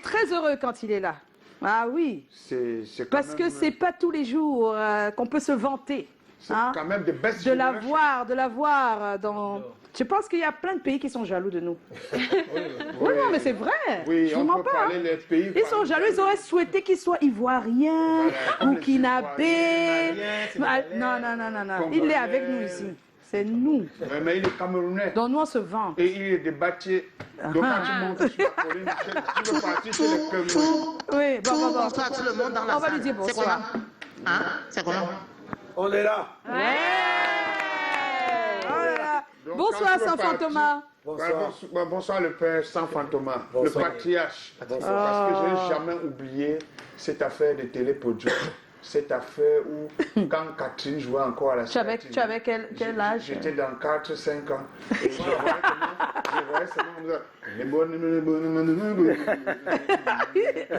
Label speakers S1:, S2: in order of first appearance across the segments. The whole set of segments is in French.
S1: est très heureux quand il est là. Ah oui. Parce que c'est pas tous les jours qu'on peut se vanter.
S2: C'est quand même des best
S1: de la voir dans... Je pense qu'il y a plein de pays qui sont jaloux de nous. Oui, non, mais c'est vrai.
S2: Oui,
S1: je ne mens pas.
S2: Les pays,
S1: ils sont jaloux, ils auraient souhaité qu'ils soient ivoiriens, burkinabés. Non. Il est avec nous ici. C'est nous.
S2: Mais il est camerounais.
S1: Donc nous, on se vend.
S2: Et il est de Batié. Donc quand tu montes sur la colline, tu veux partir chez les Camerounais.
S1: Oui, bon.
S3: Bonsoir tout le monde dans la salle.
S1: On va lui dire bonsoir.
S3: C'est comment?
S4: On est là.
S1: Ouais. Oh là là. Bonsoir, Saint Thomas.
S2: Bonsoir le père San Fantoma, le patriarche. Parce que je n'ai jamais oublié cette affaire de télépodium. Cette affaire où, quand Catherine jouait encore à la
S1: Tu avais quel âge?
S2: J'étais dans 4-5 ans. Et je voyais seulement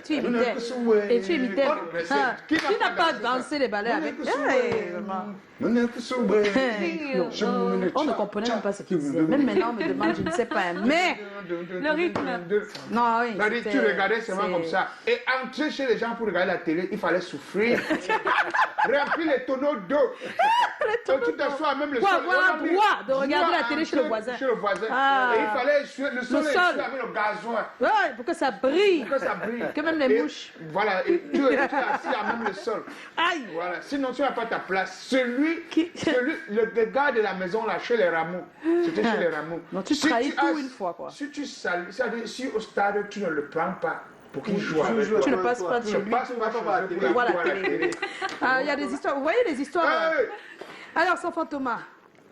S1: tu imitais. Et tu imitais. Tu n'as pas dansé les ballets avec. On ne comprenait même pas ce qu'il disait. Même maintenant, on me demande, je ne sais pas. Mais
S5: le rythme.
S1: Non, oui.
S2: Tu regardais seulement comme ça. Et entrer chez les gens pour regarder la télé, il fallait souffrir. Remplir les tonneaux d'eau. Tu t'assois même le sol.
S1: Pour avoir le droit de regarder la télé chez le voisin.
S2: Chez le voisin. Et il fallait le sol avec le gazon.
S1: Oui, pour que ça brille.
S2: Que ça brille.
S1: Que même les mouches.
S2: Voilà, et tu es assis à même le sol.
S1: Aïe.
S2: Voilà, sinon tu n'as pas ta place. Le gars de la maison là, chez les Rameaux. C'était chez les Rameaux.
S1: Non, tu trahis tout une fois quoi.
S2: Si tu salis, c'est-à-dire si au stade tu ne le prends pas. Pour qu'il joue
S1: tu ne passes pas chez lui. Voilà la télé. Il y a des histoires. Vous voyez les histoires. Alors, Saint Thomas.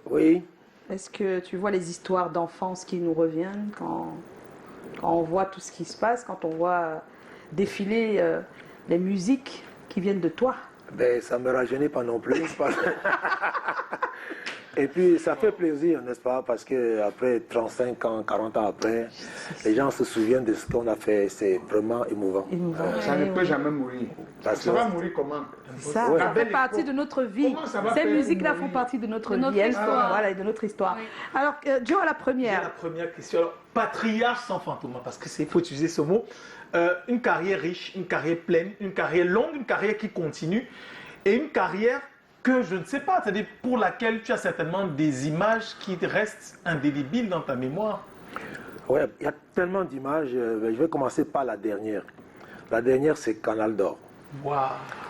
S4: Oui.
S1: Est-ce que tu vois les histoires d'enfance qui nous reviennent quand on voit tout ce qui se passe, quand on voit défiler les musiques qui viennent de toi?
S4: Ben, ça ne me rajeunit pas non plus. Et puis, ça fait plaisir, n'est-ce pas? Parce qu'après 35 ans, 40 ans après, les gens se souviennent de ce qu'on a fait. C'est vraiment émouvant.
S2: Ça ne peut jamais mourir. Ça va mourir comment?
S1: Ça fait partie de notre vie. Ces musiques-là font partie de notre vie. Voilà, de notre histoire. Oui. Alors, Joe, la première.
S6: La première question. Alors, patriarche sans fantôme, parce qu'il faut utiliser ce mot. Une carrière riche, une carrière pleine, une carrière longue, une carrière qui continue et une carrière que je ne sais pas, c'est-à-dire pour laquelle tu as certainement des images qui restent indélébiles dans ta mémoire.
S4: Oui, il y a tellement d'images. Je vais commencer par la dernière. La dernière, c'est Canal d'Or.
S6: Wow.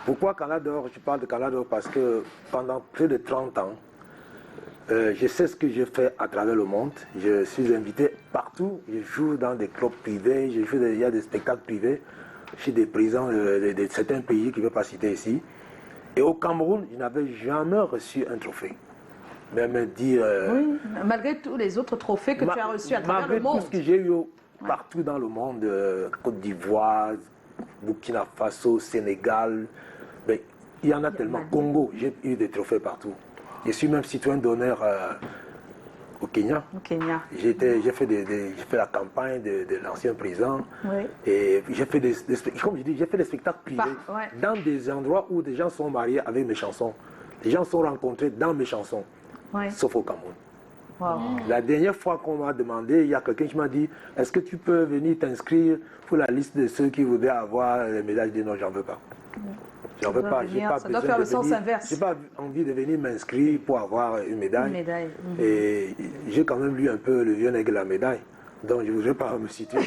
S4: Pourquoi Canal d'Or? Je parle de Canal d'Or parce que pendant près de 30 ans, je sais ce que je fais à travers le monde. Je suis invité partout. Je joue dans des clubs privés. Il y a des spectacles privés chez des présidents de certains pays qui ne veulent pas citer ici. Et au Cameroun, je n'avais jamais reçu un trophée. Mais me dire...
S1: oui, malgré tous les autres trophées que tu as reçus à travers le monde.
S4: Malgré tout ce que j'ai eu partout dans le monde, Côte d'Ivoire, Burkina Faso, Sénégal, ben, il y en a tellement. Congo, j'ai eu des trophées partout. Je suis même citoyen d'honneur au Kenya.
S1: Au Kenya.
S4: J'ai fait la campagne de l'ancien président.
S1: Oui.
S4: Et j'ai fait comme je dis, j'ai fait des spectacles privés dans des endroits où des gens sont mariés avec mes chansons. Les gens sont rencontrés dans mes chansons, sauf au Cameroun.
S1: Wow.
S4: La dernière fois qu'on m'a demandé, il y a quelqu'un qui m'a dit, est-ce que tu peux venir t'inscrire pour la liste de ceux qui voudraient avoir les médailles? Je dis non, j'en veux pas. J'en veux pas.
S1: Ça doit faire le sens inverse.
S4: J'ai pas envie de venir m'inscrire pour avoir une médaille. Et j'ai quand même lu un peu le vieux nègre de la médaille. Donc je ne voudrais pas me situer.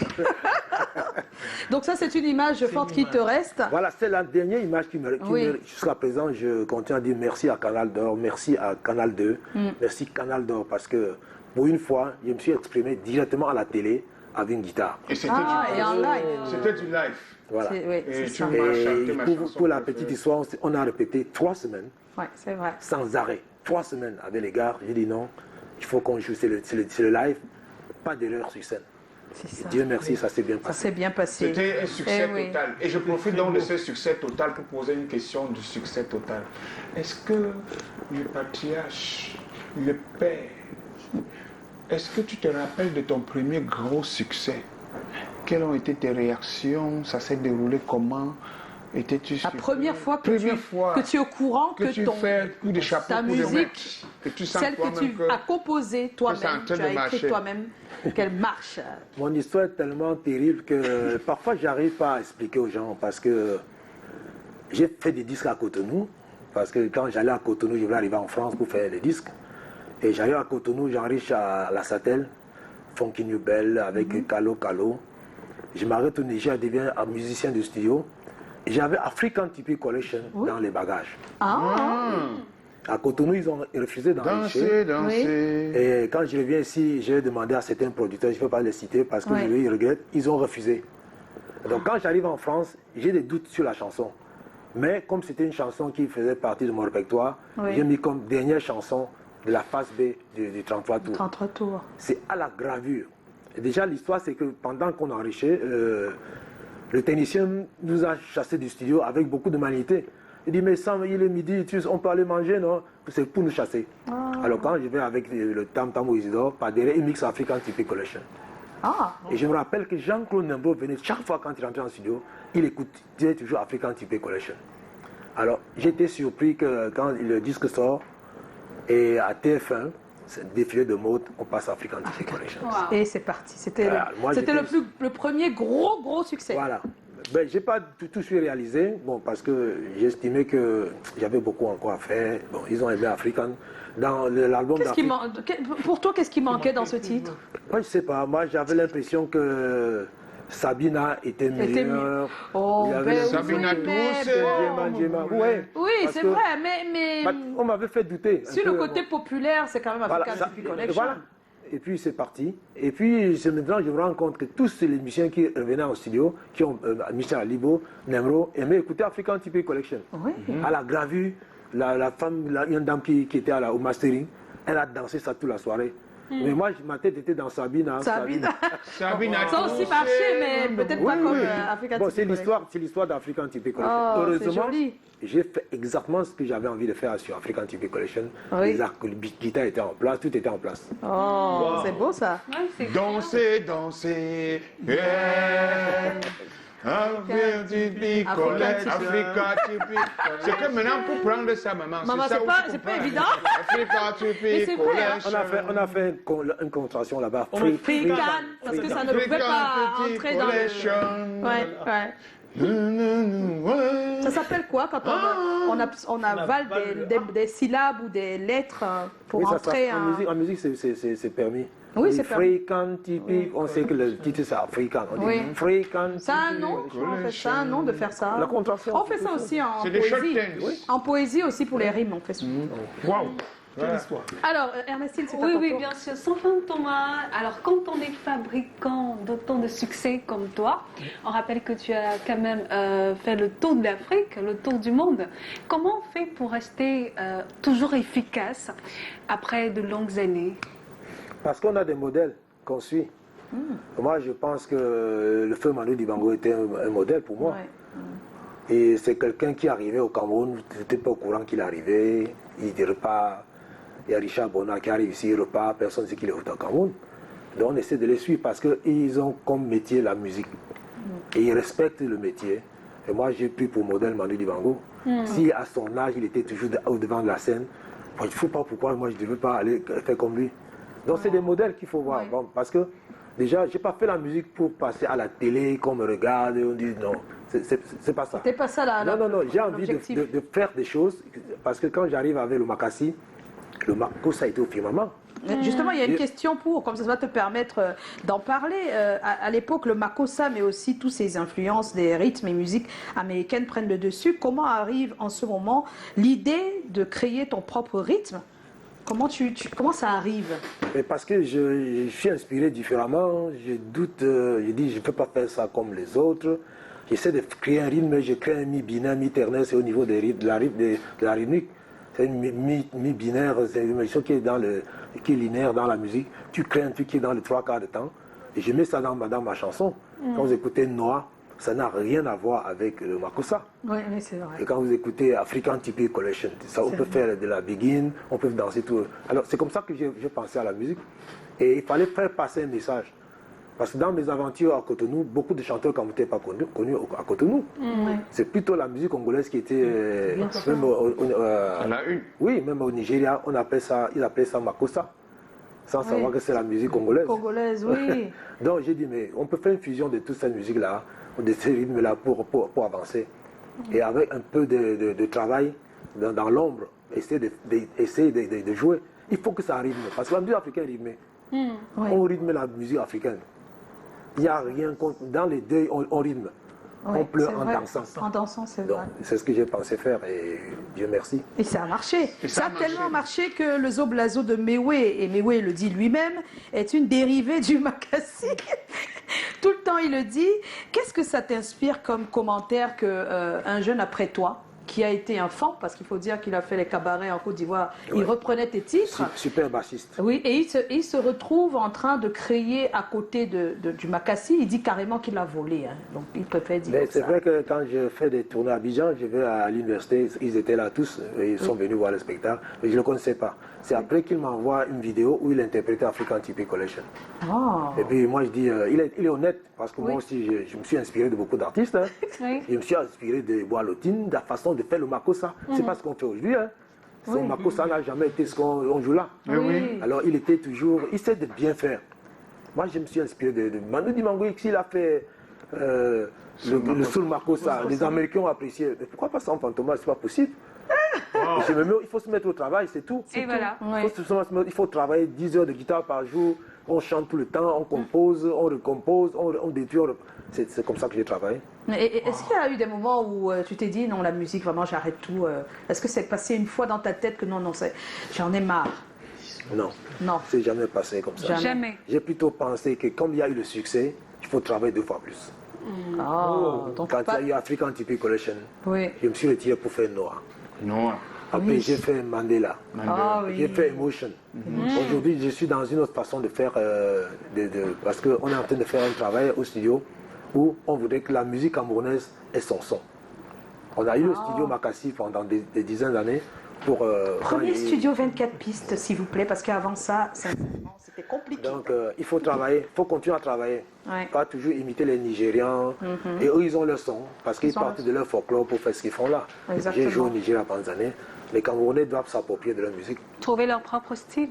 S1: Donc ça, c'est une image forte qui te reste.
S4: Voilà, c'est la dernière image qui me jusqu'à présent, je continue à dire merci à Canal d'Or, merci à Canal 2, merci Canal d'Or, parce que pour une fois, je me suis exprimé directement à la télé avec une guitare.
S2: Et c'était
S1: en live.
S2: C'était du live.
S4: Voilà.
S2: Et
S4: pour la petite histoire, on a répété 3 semaines.
S1: Oui, c'est vrai.
S4: Sans arrêt. 3 semaines avec les gars. J'ai dit non, il faut qu'on joue, c'est le live, pas d'erreur sur scène. Dieu merci, ça s'est bien passé.
S1: Ça s'est bien passé.
S2: C'était un succès total. Et je profite donc de ce succès total pour poser une question du succès total. Est-ce que le patriarche, le père, est-ce que tu te rappelles de ton premier gros succès? Quelles ont été tes réactions? Ça s'est déroulé comment? Étais-tu
S1: La
S2: surpris?
S1: première fois que,
S2: Première
S1: tu,
S2: fois
S1: que tu es au courant
S2: que tu fais coup de chapeau,
S1: ta
S2: coup de
S1: musique,
S2: maître, que tu sens
S1: celle que
S2: toi-même
S1: tu as composée
S2: c'est en
S1: toi-même,
S2: train
S1: tu
S2: de
S1: as écrit
S2: marcher.
S1: toi-même, qu'elle marche.
S4: Mon histoire est tellement terrible que parfois j'arrive pas à expliquer aux gens parce que j'ai fait des disques à Cotonou. Parce que quand j'allais à Cotonou, je voulais arriver en France pour faire les disques. Et j'arrive à Cotonou, j'enrichis à La Satelle, Funky New Bell avec Kalo Kalo. Je m'arrête au Niger, je deviens un musicien de studio. Et j'avais African Typic Collection dans les bagages. À Cotonou, ils ont refusé d'enrichir.
S2: Danser.
S4: Et quand je reviens ici, j'ai demandé à certains producteurs, je ne peux pas les citer parce que ils regrettent, ils ont refusé. Donc quand j'arrive en France, j'ai des doutes sur la chanson. Mais comme c'était une chanson qui faisait partie de mon répertoire, j'ai mis comme dernière chanson de la phase B du 33 tours.
S1: 33 tours.
S4: C'est à la gravure. Et déjà, l'histoire, c'est que pendant qu'on enrichait, le technicien nous a chassés du studio avec beaucoup de magnité. Il dit, mais Sam, il est midi, on peut aller manger, non? C'est pour nous chasser. Alors quand je vais avec le Tam Tam ou Isidore, par derrière, il mixe African Typic Collection. Et je me rappelle que Jean-Claude Nembo venait chaque fois quand il rentrait en studio, il écoutait toujours African Typic Collection. Alors j'étais surpris que quand le disque sort, et à TF1, c'est défilé de mode, on passe African Typic Collection.
S1: Et c'est parti. C'était
S4: moi,
S1: le premier gros succès.
S4: Voilà. Ben, j'ai pas tout su réaliser, bon, parce que j'estimais que j'avais beaucoup encore à faire. Bon, ils ont aimé African. Dans l'album
S1: Pour toi, qu'est-ce qui manquait dans ce titre?
S4: Moi, je sais pas. Moi, j'avais l'impression que Sabina était meilleure.
S1: Oh,
S2: Sabina
S1: oui, c'est vrai, mais
S4: on m'avait fait douter.
S1: sur le côté populaire, c'est quand même African Typic Collection.
S4: Voilà. Et puis c'est parti. Et puis maintenant je me rends compte que tous les musiciens qui revenaient au studio, qui ont Michel Alibo, Nemro, aimaient écouter African Typic Collection. À la gravure, la femme, une dame qui était au mastering, elle a dansé ça toute la soirée. Mais moi, ma tête était dans Sabina.
S2: Sabina.
S1: Ça a aussi marché, mais peut-être pas comme African
S4: Bon,
S1: Typic Collection.
S4: c'est l'histoire d'African Typic Collection.
S1: Oh,
S4: Heureusement, j'ai fait exactement ce que j'avais envie de faire sur African Typic Collection. Les guitares étaient en place, tout était en place.
S1: Oh, c'est beau ça.
S2: Danser, yeah. African Typic Collection. African Typic. C'est que maintenant, pour prendre ça, maman,
S1: c'est pas évident.
S2: African Typic
S1: c'est vrai, hein.
S2: Collection.
S4: On a fait une contraction là-bas.
S1: African, parce que ça ne pouvait pas entrer dans le... Ouais. Ça s'appelle quoi quand on avale des syllabes ou des lettres pour entrer
S4: en musique, c'est permis.
S1: Oui, c'est permis.
S4: African Typic, on sait que le titre c'est African. On dit African.
S1: C'est un nom, on fait ça, un nom de faire ça.
S4: La contraction.
S1: On fait ça aussi en
S2: C'est des short
S1: poésie.
S2: tense.
S1: En poésie aussi pour les rimes, on fait ça.
S2: Waouh.
S6: Quelle histoire.
S1: Alors, Ernestine, c'est à ton
S5: Oui,
S1: tour.
S5: bien sûr. Sans fin, Thomas. Alors, quand on est fabricant d'autant de succès comme toi, on rappelle que tu as quand même fait le tour de l'Afrique, le tour du monde. Comment on fait pour rester toujours efficace après de longues années?
S4: Parce qu'on a des modèles qu'on suit. Moi, je pense que le feu Manu Dibango était un modèle pour moi. Et c'est quelqu'un qui arrivait au Cameroun, tu n'étais pas au courant qu'il arrivait, il repart. Il y a Richard Bonnat qui arrive ici, il repart, personne ne sait qu'il est au Cameroun. Donc on essaie de les suivre parce qu'ils ont comme métier la musique. Et ils respectent le métier. Et moi, j'ai pris pour modèle Manu Dibango. Si à son âge, il était toujours au devant de la scène, je ne sais pas pourquoi moi je ne devais pas aller faire comme lui. Donc c'est des modèles qu'il faut voir. Bon, parce que déjà, je n'ai pas fait la musique pour passer à la télé, qu'on me regarde, on dit non. C'est pas ça.
S1: C'était pas ça là.
S4: Non, j'ai envie de faire des choses. Parce que quand j'arrive avec le Makassi, le Makossa était au firmament.
S1: Justement, il y a une question comme ça va te permettre d'en parler. À l'époque, le Makossa, mais aussi toutes ces influences des rythmes et musiques américaines prennent le dessus. Comment arrive en ce moment l'idée de créer ton propre rythme? Comment ça arrive?
S4: Parce que je suis inspiré différemment. Je doute, je dis je ne peux pas faire ça comme les autres. J'essaie de créer un rythme, mais je crée un mi-binaire, mi-ternaire, c'est au niveau de la rythmique. C'est une mi-binaire, c'est une chose qui est linéaire dans la musique. Tu crées un truc qui est dans les 3/4 de temps. Et je mets ça dans ma chanson. Quand vous écoutez Noah, ça n'a rien à voir avec le Makossa.
S1: Oui, c'est vrai.
S4: Et quand vous écoutez African Typic Collection, ça, on peut faire de la begin, on peut danser tout. Alors c'est comme ça que j'ai pensé à la musique. Et il fallait faire passer un message. Parce que dans mes aventures à Cotonou, beaucoup de chanteurs qu'on n'était pas connus à Cotonou. C'est plutôt la musique congolaise qui était... même
S2: On a une.
S4: oui, même au Nigeria, ils appelaient ça Makossa, sans savoir que c'est la musique congolaise.
S1: Congolaise, oui.
S4: Donc j'ai dit, mais on peut faire une fusion de toute cette musique-là, de ces rythmes-là pour avancer. Et avec un peu de travail dans l'ombre, essayer de jouer. Il faut que ça rythme, parce que la musique africaine est rythmée. On rythme la musique africaine. Il n'y a rien contre. Dans les deuils, on rythme.
S1: Ouais,
S4: on pleure
S1: c'est
S4: en
S1: vrai.
S4: dansant.
S1: En dansant, c'est
S4: Donc,
S1: vrai.
S4: c'est ce que j'ai pensé faire et Dieu merci.
S1: Et ça a marché.
S2: Et
S1: Ça
S2: ça
S1: a
S2: a marché.
S1: tellement marché que le Zoblazo de Mewe, et Mewe le dit lui-même, est une dérivée du Makassi. Tout le temps, il le dit. Qu'est-ce que ça t'inspire comme commentaire qu'un jeune après toi, qui a été un fan, parce qu'il faut dire qu'il a fait les cabarets en Côte d'Ivoire, il
S4: Ouais.
S1: reprenait tes titres.
S4: Super bassiste.
S1: Oui, et il se retrouve en train de créer à côté du Makassi. Il dit carrément qu'il l'a volé. Hein. Donc, il préfère dire
S4: Mais c'est
S1: ça.
S4: vrai que quand je fais des tournées à Abidjan, je vais à l'université, ils étaient là tous, et ils sont venus voir le spectacle, mais je ne le connaissais pas. C'est après qu'il m'envoie une vidéo où il interprétait African Tipi Collection.
S1: Oh.
S4: Et puis moi je dis, il est honnête, parce que
S1: Oui.
S4: moi aussi je me suis inspiré de beaucoup d'artistes. Hein.
S5: Oui.
S4: Je me suis inspiré de Boalotine, de la façon de faire le makossa. C'est pas ce qu'on fait aujourd'hui. Hein. Son
S1: Oui.
S4: makossa n'a jamais été ce qu'on joue là.
S1: Oui.
S4: Alors il était toujours, il sait de bien faire. Moi je me suis inspiré de Manu Dibango, il a fait le Soul Makossa. Les Américains ont apprécié. Mais pourquoi pas sans Fantômas, c'est pas possible. Il faut se mettre au travail, c'est tout.
S5: Et voilà.
S1: Ouais.
S4: Il faut travailler 10 heures de guitare par jour, on chante tout le temps, on compose, on recompose, on détruit. C'est comme ça que j'ai travaillé.
S1: Et est-ce qu'il y a eu des moments où tu t'es dit non, la musique, vraiment, j'arrête tout Est-ce que c'est passé une fois dans ta tête que non, j'en ai marre?
S4: Non,
S1: Non.
S4: c'est jamais passé comme ça.
S1: Jamais.
S5: Jamais.
S4: J'ai plutôt pensé que comme il y a eu le succès, il faut travailler 2 fois plus.
S1: Oh, donc
S4: Quand
S1: pas...
S4: il y a eu African Tipi Collection,
S1: Oui.
S4: je me suis retiré pour faire Noah.
S2: Non.
S4: Après,
S1: Oui.
S4: j'ai fait Mandela.
S1: Ah oui.
S4: J'ai fait Emotion. Aujourd'hui, je suis dans une autre façon de faire, parce qu'on est en train de faire un travail au studio où on voudrait que la musique camerounaise ait son son. On a eu le studio Makassi pendant des dizaines d'années pour...
S1: Premier studio 24 pistes, s'il vous plaît, parce qu'avant ça, sincèrement, c'était compliqué.
S4: Donc, il faut travailler, il faut continuer à travailler.
S1: Ouais.
S4: Pas toujours imiter les Nigérians. Et eux, ils ont leur son, parce qu'ils
S1: Ils ont
S4: partent
S1: leur
S4: de leur folklore pour faire ce qu'ils font là.
S1: Exactement.
S4: J'ai joué au Nigeria pendant des années. Les Camerounais doivent s'approprier de leur musique.
S5: Trouver leur propre style.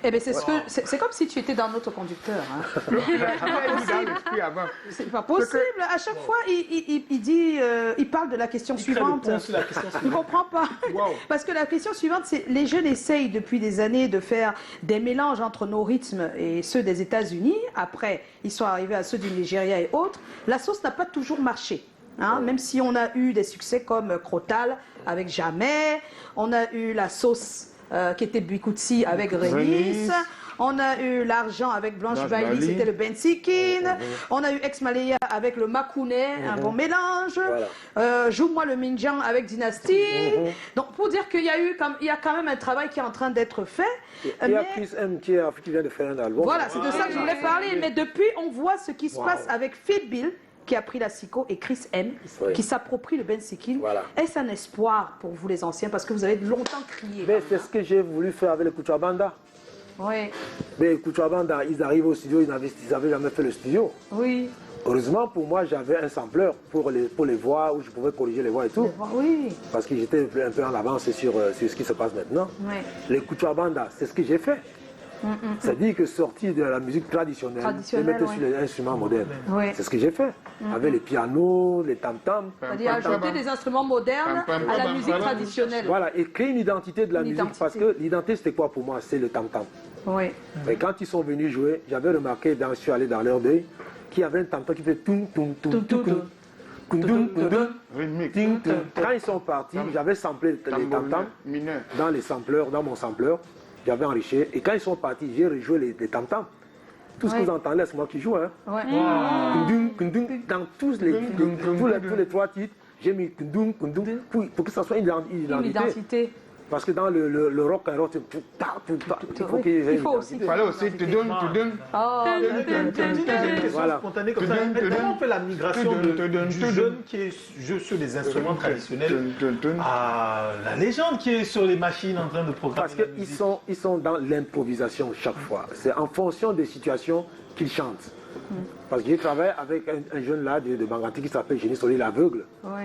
S1: Eh bien, c'est comme si tu étais dans notre conducteur. Hein.
S2: Il avait dit dans l'esprit avant.
S1: C'est pas possible. À chaque fois, il dit, il parle de la question
S6: Il crée le
S1: suivante.
S6: pont sur la question
S1: Je ne
S6: suivante.
S1: comprends pas.
S6: Wow.
S1: Parce que la question suivante, c'est les jeunes essayent depuis des années de faire des mélanges entre nos rythmes et ceux des États-Unis. Après, ils sont arrivés à ceux du Nigeria et autres. La sauce n'a pas toujours marché. Hein, même si on a eu des succès comme Crotal avec Jamais, on a eu la sauce qui était Bikutsi avec Renis, on a eu l'argent avec Blanche
S2: Blanche
S1: Bailey,
S2: Bailey.
S1: c'était le Bensikin, on a eu Ex Malaya avec le Makouné, un bon mélange, Joue-moi le Minjan avec Dynasty. Donc pour dire qu'il y a quand même un travail qui est en train d'être fait.
S4: Il y a
S1: mais-
S4: Chris M qui vient de faire un album.
S1: voilà, c'est de ça que je voulais parler. Mais depuis, on voit ce qui se passe avec Phil Bill, qui a pris la Siko, et Chris M,
S4: Oui.
S1: qui s'approprie le Ben Sikin.
S4: Voilà.
S1: Est-ce un espoir pour vous, les anciens? Parce que vous avez longtemps crié.
S4: Mais c'est ce que j'ai voulu faire avec les Kuchwabanda.
S1: Oui,
S4: Mais Kuchwabanda, ils arrivent au studio, ils n'avaient jamais fait le studio.
S1: oui,
S4: Heureusement pour moi, j'avais un sampler pour les voix, où je pouvais corriger les voix et tout.
S1: oui,
S4: Parce que j'étais un peu en avance sur ce qui se passe maintenant.
S1: oui.
S4: Les Kuchwabanda, c'est ce que j'ai fait. C'est-à-dire que sortir de la musique traditionnelle, et mettre sur les instruments modernes.
S1: Oui.
S4: C'est ce que j'ai fait. Avec les pianos, les tam-tams.
S1: C'est-à-dire ajouter des instruments modernes à la musique traditionnelle.
S4: Voilà, et créer une identité de la
S1: Une
S4: musique.
S1: identité.
S4: Parce que l'identité, c'était quoi pour moi? C'est le tam-tam.
S1: Oui.
S4: Et quand ils sont venus jouer, j'avais remarqué, je suis allé dans leur deuil, qu'il y avait un tam-tam qui fait toum, toum, toum, toum, toum. Koundoum, koundoum,
S2: Rythmique.
S4: ting, ting. Quand ils sont partis, j'avais samplé les tam-tams
S2: Mineur.
S4: dans les sampleurs, dans mon sampleur. J'avais enrichi. Et quand ils sont partis, j'ai rejoué les tam-tams. Tout ce que
S1: Ouais.
S4: vous entendez, c'est moi qui joue. Hein.
S1: Ouais.
S4: Koundoum, koundoum. Dans tous les 3 titres, j'ai mis koundoum, koundoum, pour que ça soit une
S1: Une
S4: identité.
S1: identité.
S4: Parce que dans le rock and roll, c'est il faut qu'il y ait
S1: Il
S4: une
S1: faut aussi
S4: identité.
S1: que-
S2: Fallait aussi, tu donnes.
S1: Oh,
S6: J'ai une question
S4: Voilà.
S6: spontanée comme ça. Mais comment on fait la migration du jeune qui est sur des instruments traditionnels à la légende qui est sur les machines en train de programmer
S4: Parce
S6: la
S4: qu'ils
S6: musique?
S4: sont dans l'improvisation chaque fois. C'est en fonction des situations qu'ils chantent. Parce que j'ai travaillé avec un jeune là de Banganti qui s'appelle Génie Solé l'aveugle.
S1: Oui.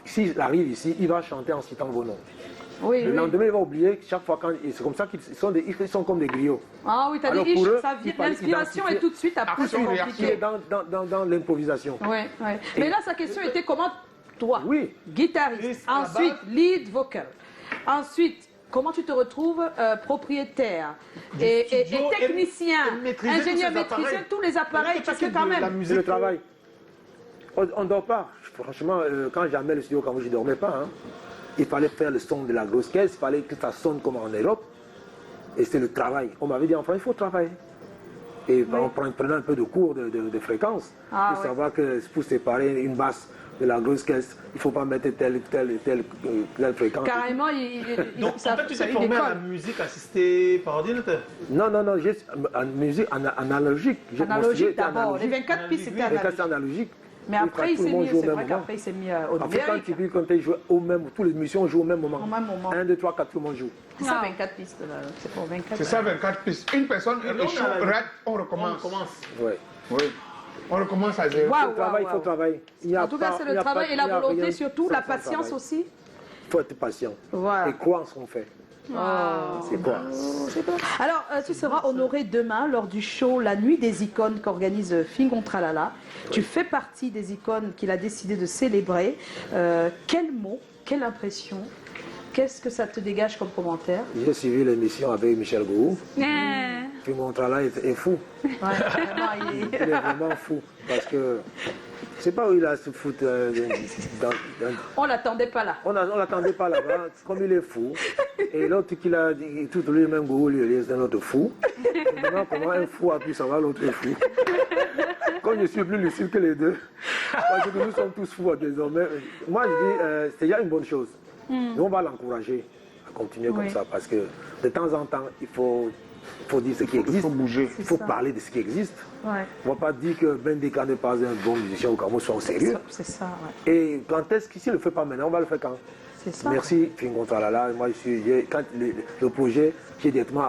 S4: S'il arrive ici, il va chanter en citant vos noms.
S1: Oui,
S4: Le
S1: oui.
S4: lendemain, il va oublier chaque fois quand c'est comme ça qu'ils sont, ils sont comme des griots.
S1: Ah oui, t'as
S4: Alors,
S1: dit,
S4: pour eux,
S1: ça vient,
S4: il fallait
S1: l'inspiration
S4: identifier-
S1: est tout de suite après, c'est
S2: Action et
S4: Il est
S1: compliqué.
S4: dans l'improvisation.
S1: Ouais, ouais. Mais là, sa question était comment toi,
S4: Oui.
S1: guitariste,
S6: à la
S1: ensuite
S6: base.
S1: lead vocal, ensuite comment tu te retrouves propriétaire et
S6: studio et
S1: technicien,
S6: maîtriser tous
S1: ingénieur,
S6: ces
S1: maîtriser
S6: appareils.
S1: tous les appareils, parce que quand
S6: La
S1: même.
S6: musique,
S4: C'est le travail. On ne dort pas. Franchement, quand j'amène le studio, je ne dormais pas. Hein. Il fallait faire le son de la grosse caisse, il fallait que ça sonne comme en Europe. Et c'est le travail. On m'avait dit, enfin, il faut travailler. Et en prenant un peu de cours de fréquence,
S1: Ah,
S4: pour
S1: oui.
S4: savoir que pour séparer une basse de la grosse caisse, il ne faut pas mettre telle fréquence.
S1: Carrément,
S6: Donc, en fait, tu t'es formé à la musique assistée par ordinateur.
S4: Non, j'ai en musique analogique.
S1: Analogique d'abord. Les 24 pistes, c'était
S4: Les cassettes
S1: analogique.
S4: analogiques.
S1: Mais après, il
S4: tout le
S1: s'est
S4: monde
S1: mis,
S4: joue au
S1: c'est
S4: même
S1: vrai
S4: moment.
S1: qu'après, il s'est mis au
S4: En fait, quand
S1: numérique.
S4: tu dis quand ils jouent au même, tous les musiciens jouent au même moment.
S1: Au même moment.
S4: 1, 2, 3, 4, tout le monde joue.
S1: C'est ça, 24 pistes. Là. C'est pour 24.
S2: C'est ça, 24 pistes. Une personne
S6: Et donc,
S2: échoue, rate, on
S6: On
S2: recommence.
S6: commence.
S4: Ouais.
S2: Oui. On recommence à zéro.
S1: Waouh,
S4: Il faut travailler. Il y a
S1: En tout cas,
S4: pas-
S1: c'est
S4: il y
S1: le
S4: a
S1: travail
S4: pas-
S1: et la
S4: il y a
S1: volonté
S4: rien
S1: surtout,
S4: sans
S1: la
S4: son
S1: patience
S4: travail.
S1: aussi.
S4: Il faut être patient.
S1: Voilà.
S4: Et croire en ce qu'on fait. C'est quoi
S1: Alors, tu seras honoré demain lors du show La Nuit des Icônes qu'organise Fingon Tralala. Tu fais partie des icônes qu'il a décidé de célébrer. Quel mot, quelle impression, qu'est-ce que ça te dégage comme commentaire?
S4: J'ai suivi l'émission avec Michel Gou.
S5: Ah.
S4: Puis mon travail est fou.
S1: Ouais, vraiment,
S4: Il est vraiment fou. Parce que je ne sais pas où il a se foutre.
S1: On l'attendait pas là.
S4: On ne l'attendait pas là-bas, comme il est fou. Et l'autre qui l'a dit, tout lui-même, Gou, lui, c'est un autre fou. Et maintenant, comment un fou a pu savoir l'autre est fou? Comme je suis plus lucide que les deux, parce que nous sommes tous fous désormais. Moi, je dis, c'est déjà une bonne chose. Mais on va l'encourager à continuer comme
S1: Oui.
S4: ça, parce que de temps en temps, il faut dire ce qui
S2: Il
S4: existe.
S2: faut bouger.
S4: Il faut
S1: ça.
S4: parler de ce qui existe.
S1: Ouais,
S4: On ne va pas dire que Ben Deka n'est pas un bon musicien au Cameroun, soit au sérieux.
S1: c'est ça, ouais.
S4: Et quand est-ce qu'il ne le fait pas maintenant, on va le faire quand?
S1: C'est ça.
S4: Merci, Fingon Tralala. Moi, quand le projet, j'ai directement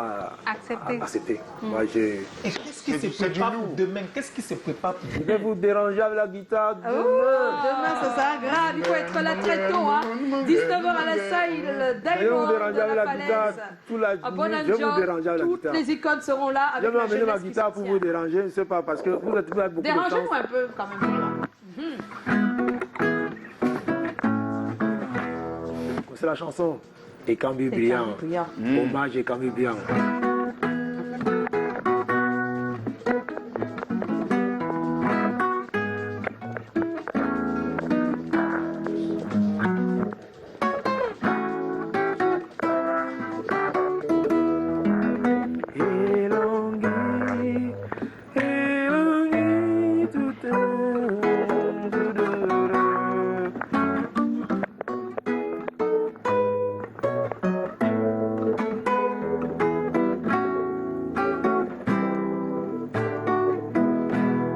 S4: accepté. Moi,
S6: Qu'est-ce qui se
S2: C'est du
S6: prépare
S2: lourd.
S6: pour demain? Qu'est-ce qui se prépare pour
S4: je vais vous déranger avec la guitare
S1: Oh,
S4: demain.
S1: demain, ça sera grave. Il faut être là très tôt. Hein. 19h à la salle, le
S4: Je vais vous
S1: Diamond de
S4: déranger avec
S1: la
S4: la guitare
S1: falaise.
S4: toute la
S1: À
S4: nuit. Je vais
S1: Bonanjo,
S4: vous déranger avec la
S1: toutes
S4: guitare.
S1: les icônes seront là
S4: Je
S1: avec
S4: vais
S1: la
S4: amener ma
S1: jeunesse qui
S4: guitare pour
S1: soutient.
S4: vous déranger, je ne sais pas, parce que vous êtes beaucoup de
S1: Dérangez-nous
S4: chance.
S1: un peu quand même.
S4: C'est la chanson. Et Cambi
S1: Et
S4: Brillant.
S1: Cambi Brillant.
S4: Hommage et Cambi Brillant.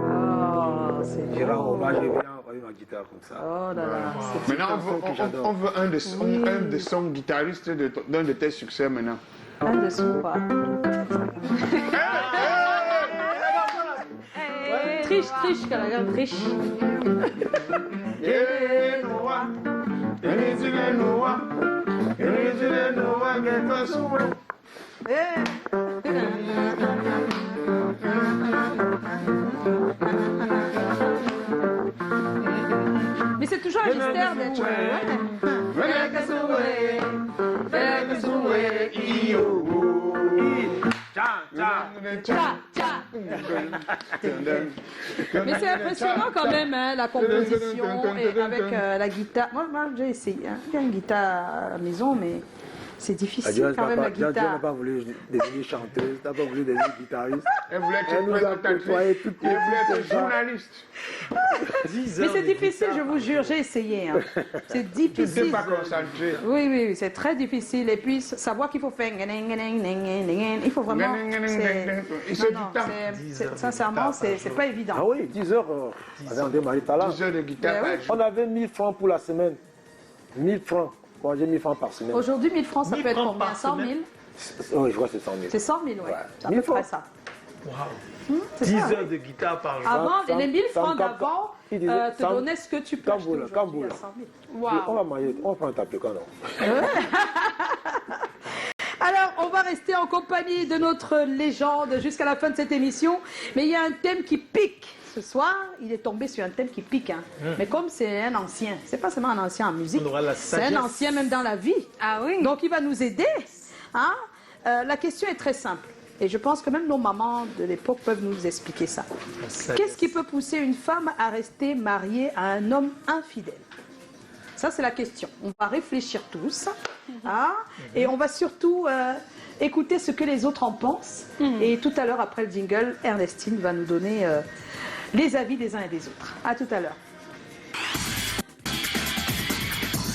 S1: Oh, c'est
S4: Je
S1: beau.
S4: rends hommage et bien avec ma guitare comme ça.
S1: Oh là là. c'est-
S2: Maintenant, on veut un de son guitariste d'un de tes succès maintenant.
S1: Un de sous quoi. Triche, triche, Calagan, triche. Mais c'est toujours un mystère d'être. Tcha, tcha. Mais c'est impressionnant quand même, hein, la composition et avec la guitare. Moi j'ai essayé. Hein. J'ai une guitare à la maison, mais c'est difficile quand même la
S4: Dieu n'a
S1: guitare.
S4: pas voulu devenir chanteuse, n'a pas voulu devenir guitariste.
S2: Elle voulait
S4: Elle
S2: être
S4: nous a
S2: présentatrice.
S4: côtoyé toute
S2: Elle voulait être
S4: petite.
S2: journaliste.
S6: 10
S1: Mais
S6: heures
S1: c'est
S6: de
S1: difficile,
S6: guitare.
S1: je vous jure, j'ai essayé. Hein. C'est
S2: Tu n'étais
S1: difficile.
S2: pas concentré.
S1: Oui, oui, oui, c'est très difficile. Et puis savoir qu'il faut faire. Il faut vraiment.
S2: Il se
S1: Non,
S2: du
S1: non,
S2: temps.
S1: sincèrement, c'est pas évident.
S4: Ah oui, 10 heures. Avec André Marie Tala.
S2: 10 heures de guitare
S1: Ben oui.
S2: par jour.
S4: On avait 1000 francs pour la semaine. 1000 francs. Moi, j'ai 1000 francs par semaine.
S1: Aujourd'hui, 1000 francs, ça
S6: 1000
S1: peut être
S6: francs
S1: combien?
S6: par
S1: 100 000?
S6: semaine.
S4: Oui, je crois que c'est 100 000.
S1: C'est 100 000, oui.
S4: Ouais.
S1: C'est à
S4: 1000
S1: peu près
S4: francs.
S1: ça.
S6: Waouh.
S1: C'est
S6: 10
S1: ça,
S6: heures
S1: oui.
S6: de guitare par jour.
S1: Avant,
S4: Sans-
S1: les 1000
S4: sans
S1: francs
S4: cap-
S1: d'avant
S4: il disait,
S1: te
S4: sans-
S1: donnaient ce que tu peux
S4: quand
S1: acheter
S4: vous, là, quand
S1: aujourd'hui
S4: vous,
S1: à
S4: là.
S1: 100 000.
S4: On va manger, on va prendre un tapis, non?
S1: Alors, on va rester en compagnie de notre légende jusqu'à la fin de cette émission. Mais il y a un thème qui pique. Ce soir, il est tombé sur un thème qui pique. Hein. Mais comme c'est un ancien, c'est pas seulement un ancien en musique,
S6: On aura la
S1: c'est un
S6: sagesse.
S1: ancien même dans la vie.
S5: Ah oui.
S1: Donc, il va nous aider. Hein. La question est très simple. Et je pense que même nos mamans de l'époque peuvent nous expliquer ça.
S6: La sagesse.
S1: Qu'est-ce qui peut pousser une femme à rester mariée à un homme infidèle? Ça, c'est la question. On va réfléchir tous. Hein, et on va surtout écouter ce que les autres en pensent. Et tout à l'heure, après le jingle, Ernestine va nous donner les avis des uns et des autres. À tout à l'heure.